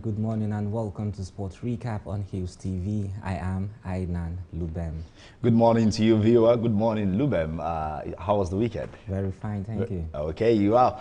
good morning and welcome to Sports Recap on Hughes TV. I am Ainan Lubem. Good morning to you, viewer. Good morning, Lubem. How was the weekend? Very fine, thank you. Okay, you are.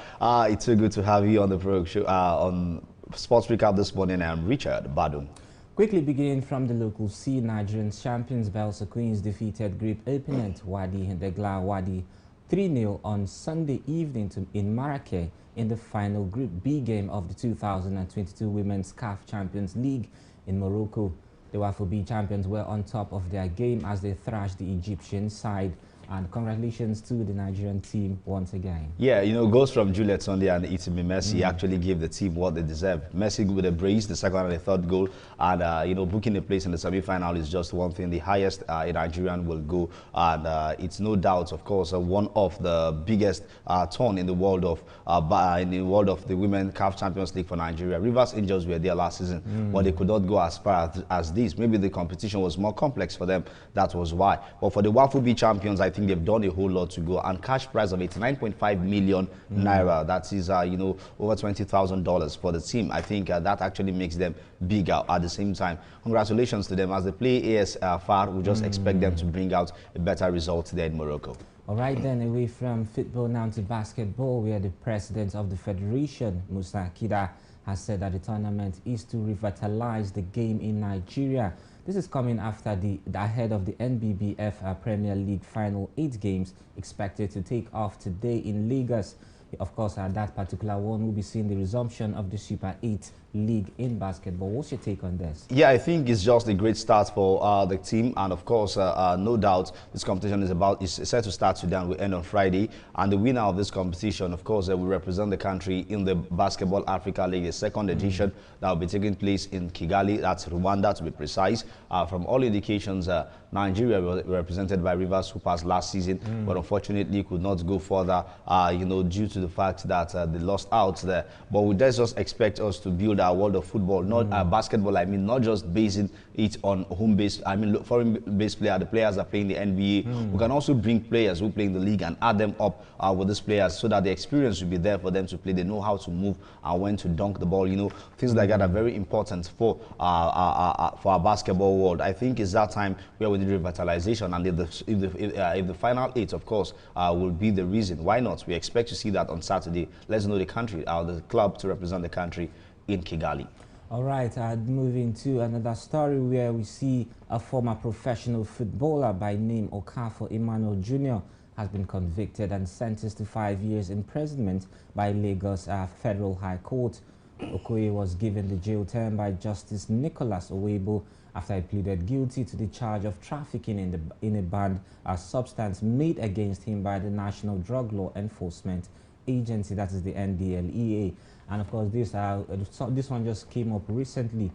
It's so good to have you on the program show, on Sports Recap this morning. I'm Richard Badun. Quickly beginning from the local scene, Nigerian champions Belsa Queens defeated group opponent Wadi Degla Wadi 3-0 on Sunday evening in Marrakech in the final Group B game of the 2022 Women's CAF Champions League in Morocco. The Wafu B champions were on top of their game as they thrashed the Egyptian side. And congratulations to the Nigerian team once again. Yeah, you know, goals from Juliet Sunday and Itimi Messi actually gave the team what they deserve. Messi with a brace, the second and the third goal, and you know, booking a place in the semi-final is just one thing. The highest a Nigerian will go, and it's no doubt, of course, one of the biggest turn in the world of the Women CAF Champions League for Nigeria. Rivers Angels were there last season, but they could not go as far as this. Maybe the competition was more complex for them. That was why. But for the Wafu B champions, I think they've done a whole lot to go, and cash prize of 89.5 million naira. That is, you know, over $20,000 for the team. I think that actually makes them bigger at the same time. Congratulations to them as they play ASFR. We just expect them to bring out a better result there in Morocco. All right, then away from football now to basketball, where the president of the federation, Musa Kida, has said that the tournament is to revitalize the game in Nigeria. This is coming after ahead of the NBBF Premier League final 8 games expected to take off today in Lagos. Of course, that particular one will be seeing the resumption of the Super 8 League in basketball. What's your take on this? Yeah, I think it's just a great start for the team, and of course, no doubt, this competition is set to start today and will end on Friday. And the winner of this competition, of course, will represent the country in the Basketball Africa League, the second edition that will be taking place in Kigali. That's Rwanda, to be precise. From all indications, Nigeria was represented by Rivers, who passed last season, but unfortunately could not go further, you know, due to the fact that they lost out there. But we just expect us to build our world of football, not basketball. I mean, not just basing it on home base. I mean, foreign-based players. The players are playing the NBA. We can also bring players who play in the league and add them up with these players, so that the experience will be there for them to play. They know how to move and when to dunk the ball. You know, things like that are very important for our basketball world. I think it's that time where we need revitalization, and if the final 8, of course, will be the reason. Why not? We expect to see that on Saturday. Let's know the country, the club to represent the country in Kigali. All right, moving to another story where we see a former professional footballer by name Okafor Emmanuel Jr. has been convicted and sentenced to 5 years imprisonment by Lagos Federal High Court. Okoye was given the jail term by Justice Nicholas Owebo after he pleaded guilty to the charge of trafficking in a banned substance made against him by the National Drug Law Enforcement Agency, that is the NDLEA. And of course, this one just came up recently.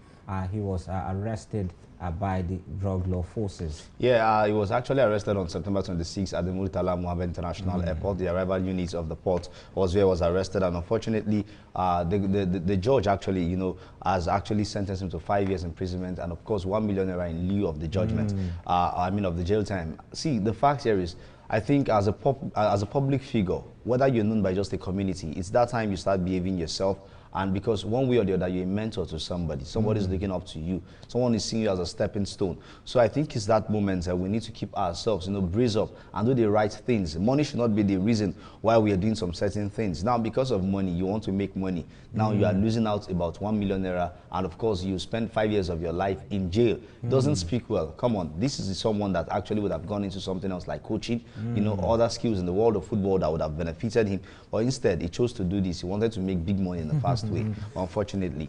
He was arrested by the drug law forces. Yeah, he was actually arrested on September 26th at the Murtala Mohammed International Airport. The arrival unit of the port was where he was arrested, and unfortunately, the judge actually, you know, has actually sentenced him to 5 years imprisonment and of course 1 million naira in lieu of the judgment. I mean, of the jail time. See, the fact here is, I think as a public figure, whether you're known by just a community, it's that time you start behaving yourself. And because one way or the other, you're a mentor to somebody. Somebody's looking up to you. Someone is seeing you as a stepping stone. So I think it's that moment that we need to keep ourselves, you know, brace up and do the right things. Money should not be the reason why we are doing some certain things. Now, because of money, you want to make money. Now you are losing out about 1 million naira. And of course, you spend 5 years of your life in jail. Doesn't speak well. Come on. This is someone that actually would have gone into something else like coaching, you know, other skills in the world of football that would have benefited him. But instead, he chose to do this. He wanted to make big money in the fast way, unfortunately.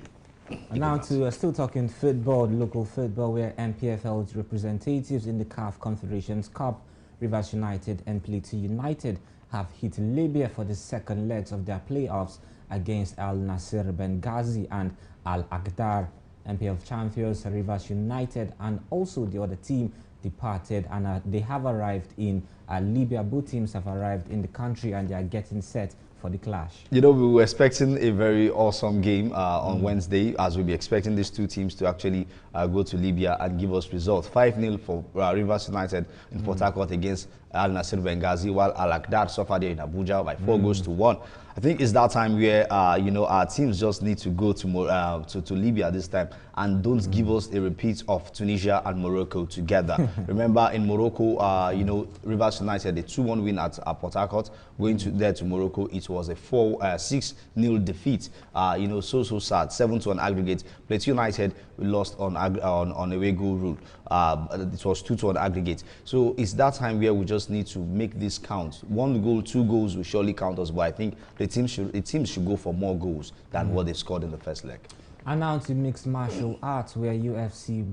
And now to still talking football, local football, where MPFL's representatives in the CAF Confederations Cup, Rivers United and Plateau United, have hit Libya for the second legs of their playoffs against Al Nasser Benghazi and Al Agdar. MPF champions Rivers United and also the other team departed, and they have arrived in Libya. Both teams have arrived in the country and they are getting set for the clash. You know, we were expecting a very awesome game on Wednesday, as we'll be expecting these two teams to actually go to Libya and give us results. 5-0 for Rivers United in Port Harcourt against Al Nassr Benghazi, while Al Akdar suffered here in Abuja by 4 goals to 1. I think it's that time where you know, our teams just need to go to Libya this time and don't give us a repeat of Tunisia and Morocco together. Remember, in Morocco, you know, Rivers United, a 2-1 win at Port Harcourt. Going to Morocco, it was a 6-0 defeat. You know, so sad. 7-1 aggregate. Plateau United, we lost on away goal rule. It was 2-1 aggregate. So it's that time where we just need to make this count. 1 goal, 2 goals will surely count us, but I think the team should go for more goals than what they scored in the first leg. And now to mixed martial arts, where UFC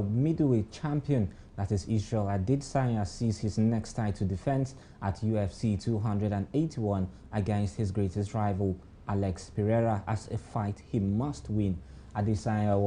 middleweight champion, that is Israel Adesanya, sees his next title defense at UFC 281 against his greatest rival, Alex Pereira, as a fight he must win. Adesanya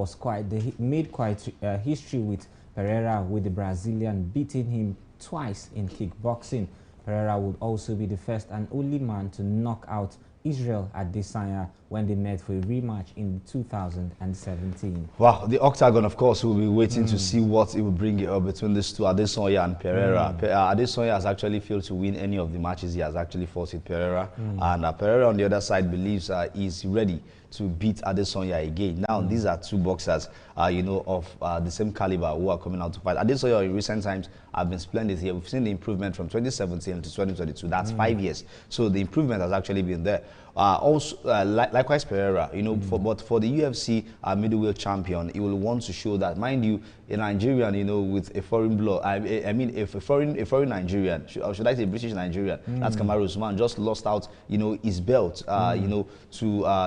made quite history with Pereira, with the Brazilian beating him twice in kickboxing. Pereira would also be the first and only man to knock out Israel Adesanya when they met for a rematch in 2017. Wow, the Octagon, of course, will be waiting to see what it will bring between these two, Adesanya and Pereira. Adesanya has actually failed to win any of the matches he has actually fought with Pereira. And Pereira, on the other side, believes he's ready to beat Adesanya again. Now, these are two boxers, you know, of the same caliber who are coming out to fight. Adesanya in recent times have been splendid here. We've seen the improvement from 2017 to 2022. That's 5 years. So the improvement has actually been there. Also, likewise Pereira, you know, but for the UFC middleweight champion, he will want to show that, mind you, a Nigerian, you know, with a foreign blood, I mean, if a foreign Nigerian, should I say British Nigerian, that's Kamaru Usman, just lost out, you know, his belt, you know, to,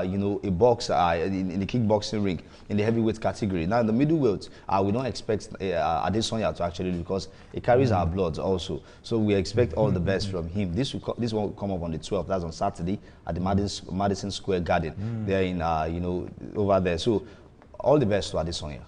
you know, a boxer in the kickboxing ring in the heavyweight category. Now, in the middleweight, we don't expect Adesanya to actually, because it carries our blood also. So we expect all the best from him. This will come up on the 12th, that's on Saturday, at the Madison Square Garden, there in, you know, over there. So all the best to Adesanya.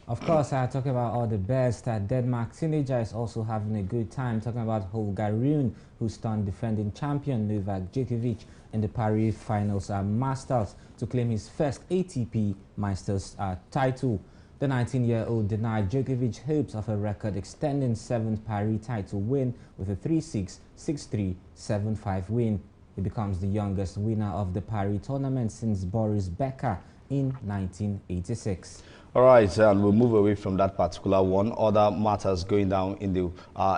Of course, talking about all the best, Denmark teenager is also having a good time, talking about Holger Rune, who stunned defending champion Novak Djokovic in the Paris Finals Masters to claim his first ATP Masters title. The 19-year-old denied Djokovic hopes of a record-extending 7th Paris title win with a 3-6, 6-3, 7-5 win. He becomes the youngest winner of the Paris tournament since Boris Becker in 1986. All right, and we'll move away from that particular one. Other matters going down in the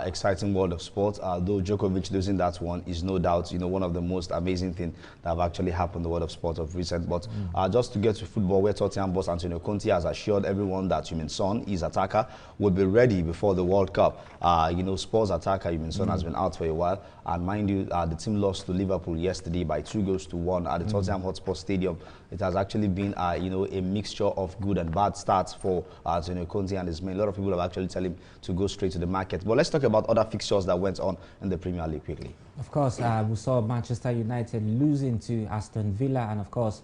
exciting world of sport, though Djokovic losing that one is no doubt, you know, one of the most amazing things that have actually happened in the world of sport of recent. But just to get to football, where Tottenham boss Antonio Conte has assured everyone that Heung-min Son, his attacker, will be ready before the World Cup. You know, Spurs attacker Heung-min Son has been out for a while, and mind you, the team lost to Liverpool yesterday by 2-1 at the Tottenham Hotspur Stadium. It has actually been, you know, a mixture of good and bad starts for Antonio Conte and his men. A lot of people have actually told him to go straight to the market. But let's talk about other fixtures that went on in the Premier League quickly. Of course, we saw Manchester United losing to Aston Villa, and of course,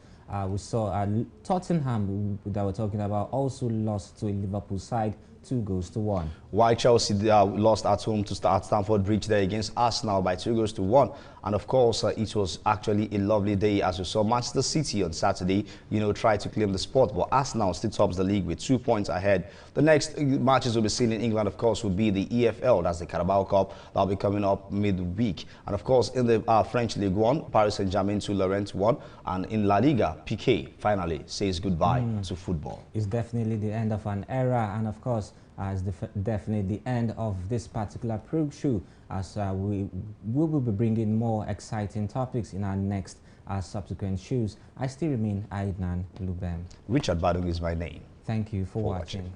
we saw Tottenham, that we're talking about, also lost to a Liverpool side 2-1. While Chelsea lost at home to Stamford Bridge there against Arsenal by 2-1. And of course, it was actually a lovely day as we saw Manchester City on Saturday, you know, try to claim the spot. But Arsenal still tops the league with 2 points ahead. The next matches we'll be seeing in England, of course, will be the EFL, that's the Carabao Cup. That'll be coming up midweek. And of course, in the French League 1, Paris Saint-Germain to Lorient 1. And in La Liga, Piqué finally says goodbye to football. It's definitely the end of an era, and of course, it's definitely the end of this particular probe show, as we will be bringing more exciting topics in our next subsequent shows. I still remain Aidnan Lubem. Richard Badung is my name. Thank you for watching.